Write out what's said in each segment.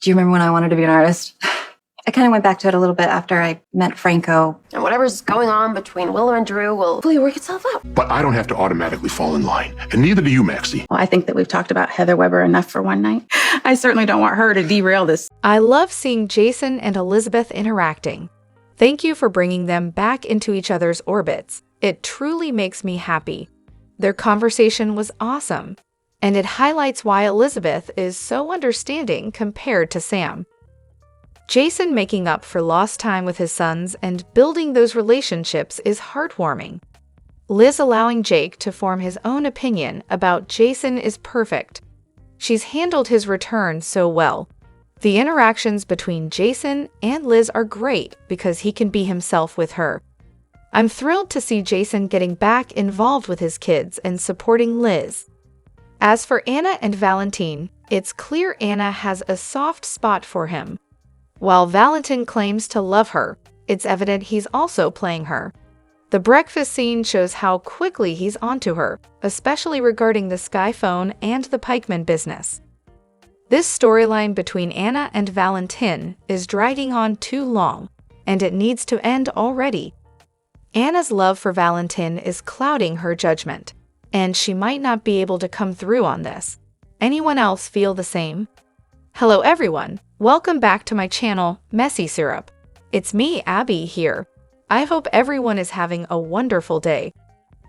Do you remember when I wanted to be an artist? I kind of went back to it a little bit after I met Franco. And whatever's going on between Willow and Drew will hopefully work itself out. But I don't have to automatically fall in line, and neither do you, Maxie. Well, I think that we've talked about Heather Weber enough for one night. I certainly don't want her to derail this. I love seeing Jason and Elizabeth interacting. Thank you for bringing them back into each other's orbits. It truly makes me happy. Their conversation was awesome, and it highlights why Elizabeth is so understanding compared to Sam. Jason making up for lost time with his sons and building those relationships is heartwarming. Liz allowing Jake to form his own opinion about Jason is perfect. She's handled his return so well. The interactions between Jason and Liz are great because he can be himself with her. I'm thrilled to see Jason getting back involved with his kids and supporting Liz. As for Anna and Valentine, it's clear Anna has a soft spot for him. While Valentin claims to love her, it's evident he's also playing her. The breakfast scene shows how quickly he's onto her, especially regarding the Sky phone and the Pikeman business. This storyline between Anna and Valentin is dragging on too long, and it needs to end already. Anna's love for Valentin is clouding her judgment, and she might not be able to come through on this. Anyone else feel the same? Hello everyone, welcome back to my channel, Messy Syrup. It's me, Abby, here. I hope everyone is having a wonderful day.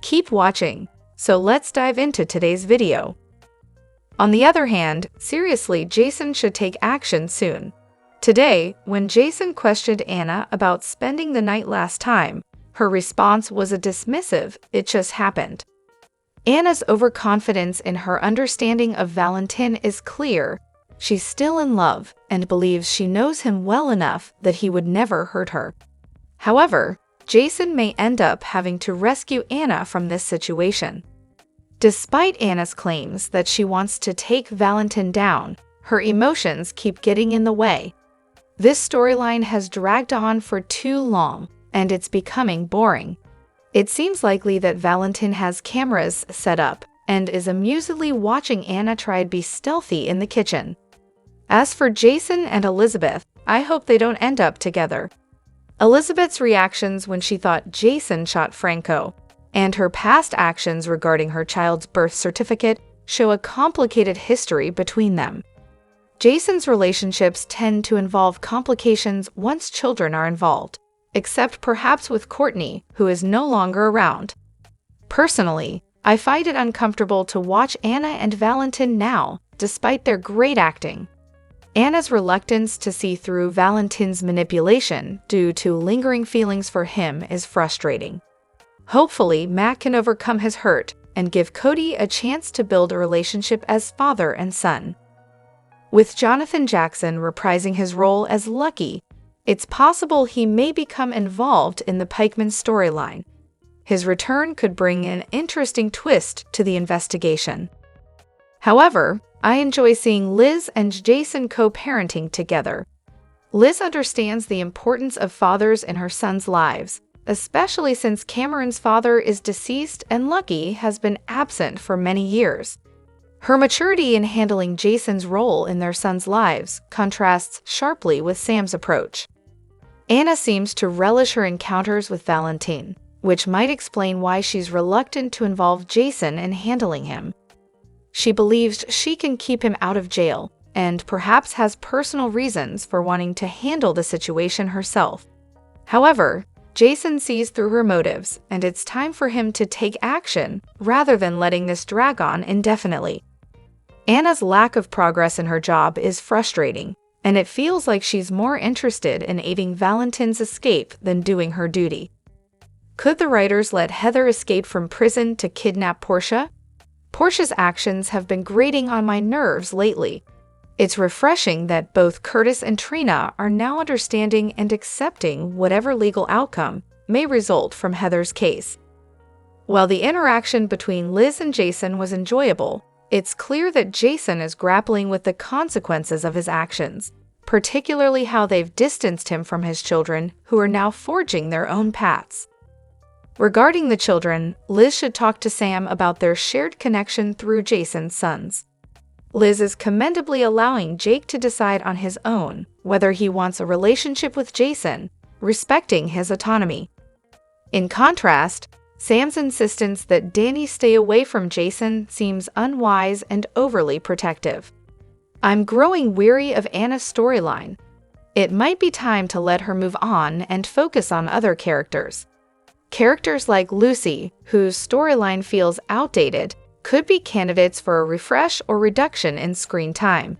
Keep watching, so let's dive into today's video. On the other hand, seriously, Jason should take action soon. Today, when Jason questioned Anna about spending the night last time, her response was a dismissive, "It just happened." Anna's overconfidence in her understanding of Valentin is clear. She's still in love and believes she knows him well enough that he would never hurt her. However, Jason may end up having to rescue Anna from this situation. Despite Anna's claims that she wants to take Valentin down, her emotions keep getting in the way. This storyline has dragged on for too long, and it's becoming boring. It seems likely that Valentin has cameras set up and is amusedly watching Anna try to be stealthy in the kitchen. As for Jason and Elizabeth, I hope they don't end up together. Elizabeth's reactions when she thought Jason shot Franco, and her past actions regarding her child's birth certificate show a complicated history between them. Jason's relationships tend to involve complications once children are involved, except perhaps with Courtney, who is no longer around. Personally, I find it uncomfortable to watch Anna and Valentin now, despite their great acting. Anna's reluctance to see through Valentin's manipulation due to lingering feelings for him is frustrating. Hopefully, Matt can overcome his hurt and give Cody a chance to build a relationship as father and son. With Jonathan Jackson reprising his role as Lucky, it's possible he may become involved in the Pikeman storyline. His return could bring an interesting twist to the investigation. However, I enjoy seeing Liz and Jason co-parenting together. Liz understands the importance of fathers in her sons' lives, especially since Cameron's father is deceased and Lucky has been absent for many years. Her maturity in handling Jason's role in their sons' lives contrasts sharply with Sam's approach. Anna seems to relish her encounters with Valentine, which might explain why she's reluctant to involve Jason in handling him. She believes she can keep him out of jail, and perhaps has personal reasons for wanting to handle the situation herself. However, Jason sees through her motives, and it's time for him to take action rather than letting this drag on indefinitely. Anna's lack of progress in her job is frustrating, and it feels like she's more interested in aiding Valentin's escape than doing her duty. Could the writers let Heather escape from prison to kidnap Portia? Portia's actions have been grating on my nerves lately. It's refreshing that both Curtis and Trina are now understanding and accepting whatever legal outcome may result from Heather's case. While the interaction between Liz and Jason was enjoyable, it's clear that Jason is grappling with the consequences of his actions, particularly how they've distanced him from his children who are now forging their own paths. Regarding the children, Liz should talk to Sam about their shared connection through Jason's sons. Liz is commendably allowing Jake to decide on his own whether he wants a relationship with Jason, respecting his autonomy. In contrast, Sam's insistence that Danny stay away from Jason seems unwise and overly protective. I'm growing weary of Anna's storyline. It might be time to let her move on and focus on other characters. Characters like Lucy, whose storyline feels outdated, could be candidates for a refresh or reduction in screen time.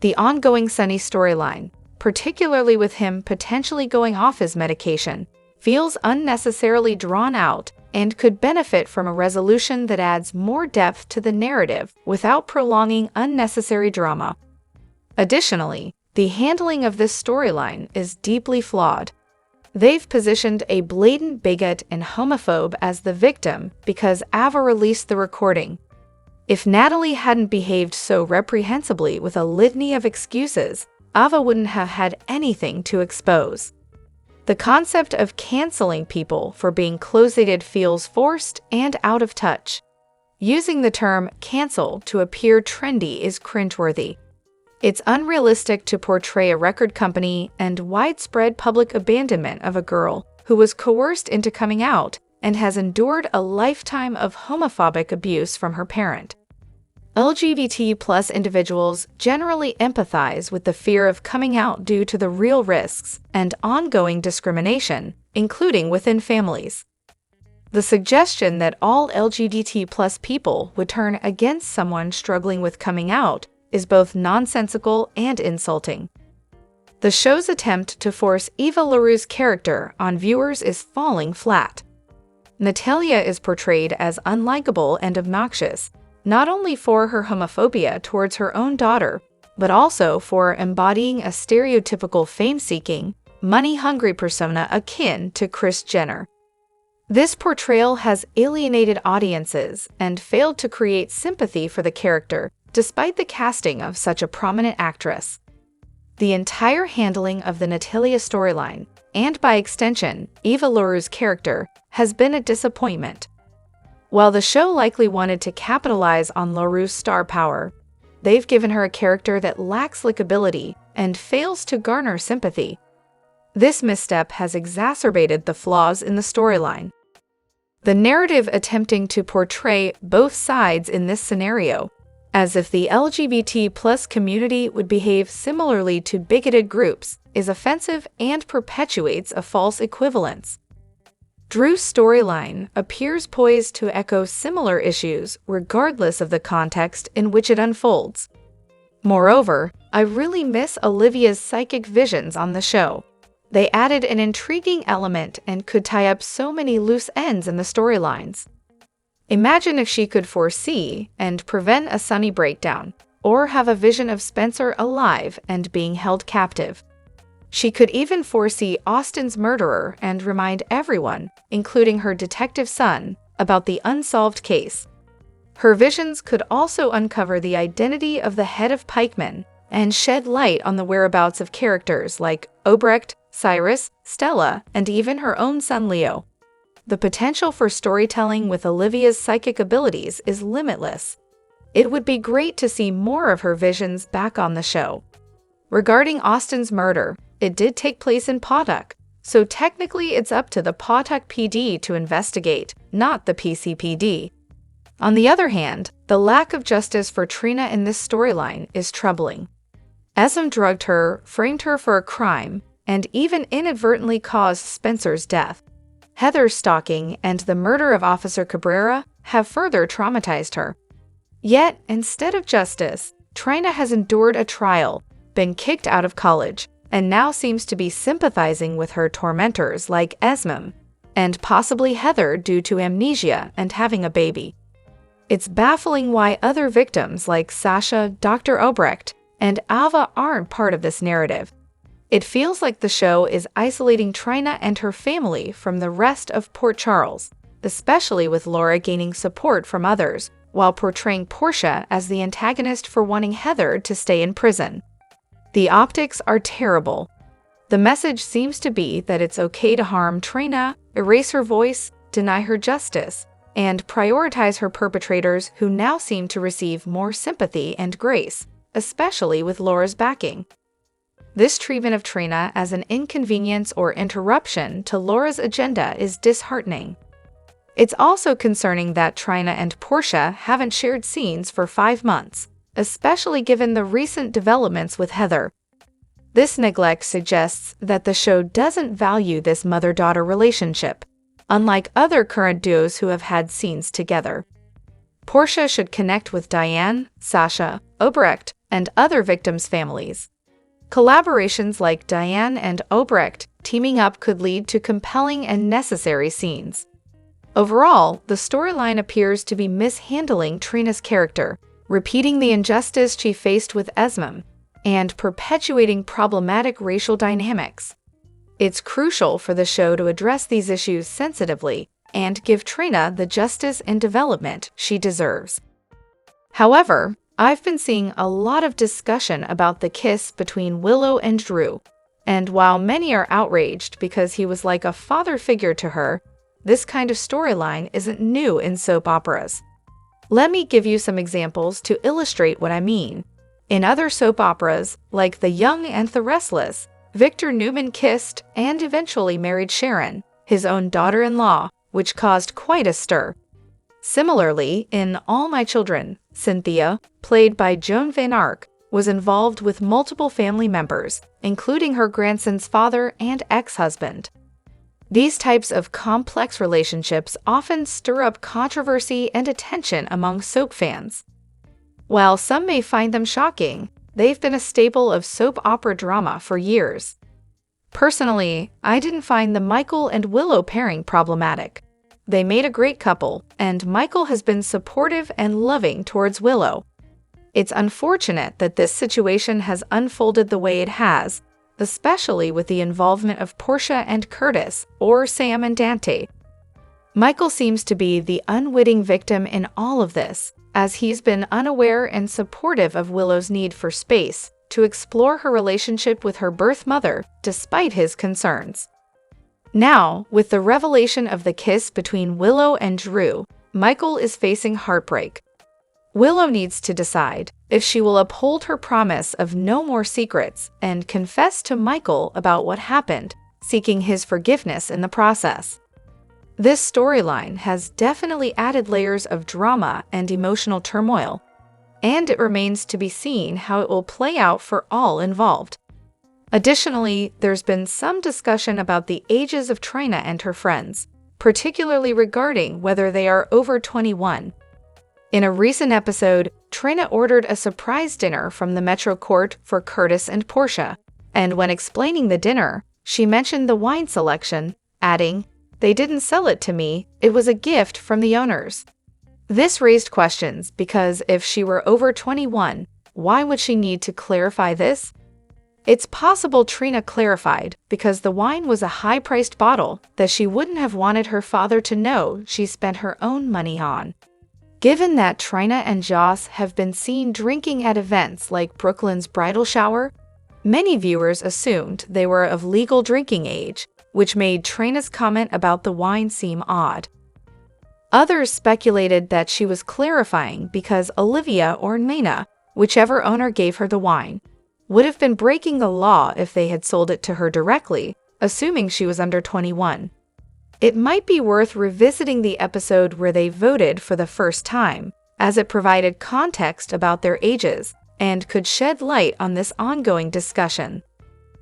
The ongoing Sonny storyline, particularly with him potentially going off his medication, feels unnecessarily drawn out and could benefit from a resolution that adds more depth to the narrative without prolonging unnecessary drama. Additionally, the handling of this storyline is deeply flawed. They've positioned a blatant bigot and homophobe as the victim because Ava released the recording. If Natalie hadn't behaved so reprehensibly with a litany of excuses, Ava wouldn't have had anything to expose. The concept of canceling people for being closeted feels forced and out of touch. Using the term cancel to appear trendy is cringeworthy. It's unrealistic to portray a record company and widespread public abandonment of a girl who was coerced into coming out and has endured a lifetime of homophobic abuse from her parent. LGBT+ individuals generally empathize with the fear of coming out due to the real risks and ongoing discrimination, including within families. The suggestion that all LGBT+ people would turn against someone struggling with coming out is both nonsensical and insulting. The show's attempt to force Eva LaRue's character on viewers is falling flat. Natalia is portrayed as unlikable and obnoxious, not only for her homophobia towards her own daughter, but also for embodying a stereotypical fame-seeking, money-hungry persona akin to Kris Jenner. This portrayal has alienated audiences and failed to create sympathy for the character, despite the casting of such a prominent actress. The entire handling of the Natalia storyline, and by extension, Eva LaRue's character, has been a disappointment. While the show likely wanted to capitalize on LaRue's star power, they've given her a character that lacks likability and fails to garner sympathy. This misstep has exacerbated the flaws in the storyline. The narrative attempting to portray both sides in this scenario, as if the LGBT+ community would behave similarly to bigoted groups, is offensive and perpetuates a false equivalence. Drew's storyline appears poised to echo similar issues regardless of the context in which it unfolds. Moreover, I really miss Olivia's psychic visions on the show. They added an intriguing element and could tie up so many loose ends in the storylines. Imagine if she could foresee and prevent a Sonny breakdown, or have a vision of Spencer alive and being held captive. She could even foresee Austin's murderer and remind everyone, including her detective son, about the unsolved case. Her visions could also uncover the identity of the head of pikemen and shed light on the whereabouts of characters like Obrecht, Cyrus, Stella, and even her own son Leo. The potential for storytelling with Olivia's psychic abilities is limitless. It would be great to see more of her visions back on the show. Regarding Austin's murder, it did take place in Pawtuck, so technically it's up to the Pawtuck PD to investigate, not the PCPD. On the other hand, the lack of justice for Trina in this storyline is troubling. Esm drugged her, framed her for a crime, and even inadvertently caused Spencer's death. Heather's stalking and the murder of Officer Cabrera have further traumatized her. Yet, instead of justice, Trina has endured a trial, been kicked out of college, and now seems to be sympathizing with her tormentors like Esmem, and possibly Heather due to amnesia and having a baby. It's baffling why other victims like Sasha, Dr. Obrecht, and Ava aren't part of this narrative. It feels like the show is isolating Trina and her family from the rest of Port Charles, especially with Laura gaining support from others, while portraying Portia as the antagonist for wanting Heather to stay in prison. The optics are terrible. The message seems to be that it's okay to harm Trina, erase her voice, deny her justice, and prioritize her perpetrators who now seem to receive more sympathy and grace, especially with Laura's backing. This treatment of Trina as an inconvenience or interruption to Laura's agenda is disheartening. It's also concerning that Trina and Portia haven't shared scenes for 5 months, especially given the recent developments with Heather. This neglect suggests that the show doesn't value this mother-daughter relationship, unlike other current duos who have had scenes together. Portia should connect with Diane, Sasha, Obrecht, and other victims' families. Collaborations like Diane and Obrecht teaming up could lead to compelling and necessary scenes. Overall, the storyline appears to be mishandling Trina's character, repeating the injustice she faced with Esmond, and perpetuating problematic racial dynamics. It's crucial for the show to address these issues sensitively and give Trina the justice and development she deserves. However, I've been seeing a lot of discussion about the kiss between Willow and Drew, and while many are outraged because he was like a father figure to her, this kind of storyline isn't new in soap operas. Let me give you some examples to illustrate what I mean. In other soap operas, like The Young and the Restless, Victor Newman kissed and eventually married Sharon, his own daughter-in-law, which caused quite a stir. Similarly, in All My Children, Cynthia, played by Joan Van Ark, was involved with multiple family members, including her grandson's father and ex-husband. These types of complex relationships often stir up controversy and attention among soap fans. While some may find them shocking, they've been a staple of soap opera drama for years. Personally, I didn't find the Michael and Willow pairing problematic. They made a great couple, and Michael has been supportive and loving towards Willow. It's unfortunate that this situation has unfolded the way it has, especially with the involvement of Portia and Curtis, or Sam and Dante. Michael seems to be the unwitting victim in all of this, as he's been unaware and supportive of Willow's need for space to explore her relationship with her birth mother, despite his concerns. Now, with the revelation of the kiss between Willow and Drew, Michael is facing heartbreak. Willow needs to decide if she will uphold her promise of no more secrets and confess to Michael about what happened, seeking his forgiveness in the process. This storyline has definitely added layers of drama and emotional turmoil, and it remains to be seen how it will play out for all involved. Additionally, there's been some discussion about the ages of Trina and her friends, particularly regarding whether they are over 21. In a recent episode, Trina ordered a surprise dinner from the Metro Court for Curtis and Portia, and when explaining the dinner, she mentioned the wine selection, adding, "They didn't sell it to me, it was a gift from the owners." This raised questions because if she were over 21, why would she need to clarify this? It's possible Trina clarified because the wine was a high-priced bottle that she wouldn't have wanted her father to know she spent her own money on. Given that Trina and Joss have been seen drinking at events like Brooklyn's bridal shower, many viewers assumed they were of legal drinking age, which made Trina's comment about the wine seem odd. Others speculated that she was clarifying because Olivia or Nina, whichever owner gave her the wine, would have been breaking the law if they had sold it to her directly, assuming she was under 21. It might be worth revisiting the episode where they voted for the first time, as it provided context about their ages and could shed light on this ongoing discussion.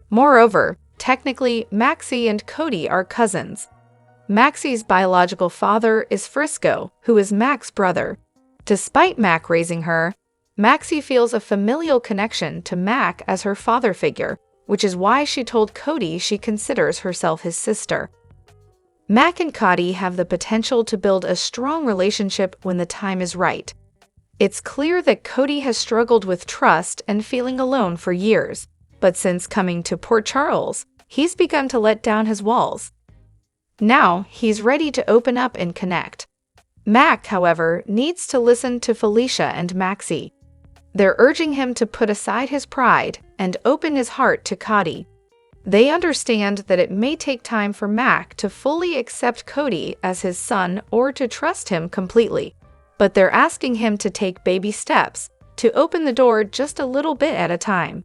Moreover, technically, Maxie and Cody are cousins. Maxie's biological father is Frisco, who is Mac's brother. Despite Mac raising her, Maxie feels a familial connection to Mac as her father figure, which is why she told Cody she considers herself his sister. Mac and Cody have the potential to build a strong relationship when the time is right. It's clear that Cody has struggled with trust and feeling alone for years, but since coming to Port Charles, he's begun to let down his walls. Now, he's ready to open up and connect. Mac, however, needs to listen to Felicia and Maxie. They're urging him to put aside his pride and open his heart to Cody. They understand that it may take time for Mac to fully accept Cody as his son or to trust him completely, but they're asking him to take baby steps to open the door just a little bit at a time.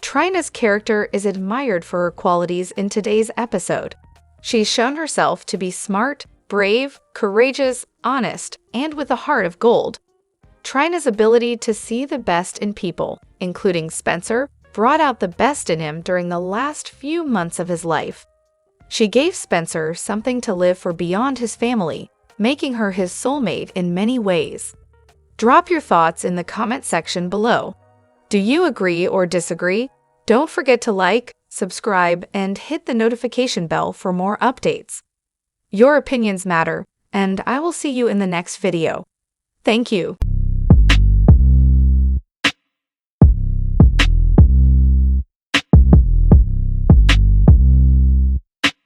Trina's character is admired for her qualities in today's episode. She's shown herself to be smart, brave, courageous, honest, and with a heart of gold. Trina's ability to see the best in people, including Spencer, brought out the best in him during the last few months of his life. She gave Spencer something to live for beyond his family, making her his soulmate in many ways. Drop your thoughts in the comment section below. Do you agree or disagree? Don't forget to like, subscribe, and hit the notification bell for more updates. Your opinions matter, and I will see you in the next video. Thank you.